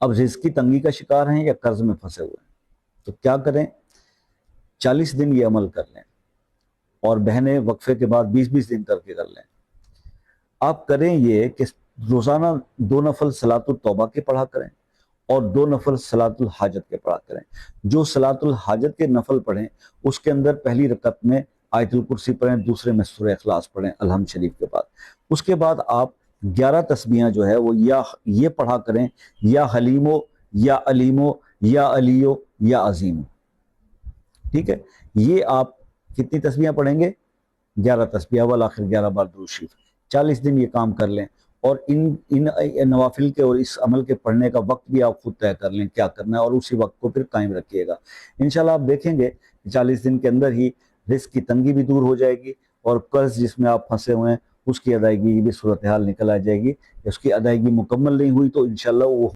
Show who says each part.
Speaker 1: اب رزق کی تنگی کا شکار ہیں یا قرض میں پھنسے ہوئے ہیں، تو کیا کریں؟ 40 دن یہ عمل کر لیں، اور بہنیں وقفے کے بعد 20 دن کر کے کر لیں۔ آپ کریں یہ کہ روزانہ 2 نفل صلاۃ التوبہ کے پڑھا کریں اور 2 نفل صلاۃ الحاجت کے پڑھا کریں۔ جو صلاۃ الحاجت کے نفل پڑھیں اس کے اندر پہلی رکعت میں آیت الکرسی پڑھیں، دوسرے میں سورہ اخلاص پڑھیں الحمد شریف کے بعد۔ اس کے بعد آپ 11 تسبیحاں جو ہے وہ یا یہ پڑھا کریں، یا حلیمو، یا علیمو، یا علیو، یا عظیمو، ٹھیک ہے؟ یہ آپ کتنی تسبیحاں پڑھیں گے؟ 11 تسبیحاں، والآخر 11 بار درود شریف۔ 40 دن یہ کام کر لیں، اور ان نوافل کے اور اس عمل کے پڑھنے کا وقت بھی آپ خود طے کر لیں کیا کرنا ہے، اور اسی وقت کو پھر قائم رکھیے گا۔ انشاءاللہ آپ دیکھیں گے کہ 40 دن کے اندر ہی رزق کی تنگی بھی دور ہو جائے گی، اور قرض جس میں آپ پھنسے ہوئے ہیں اس کی ادائیگی بھی صورتحال نکل آ جائے گی۔ اس کی ادائیگی مکمل نہیں ہوئی تو انشاءاللہ وہ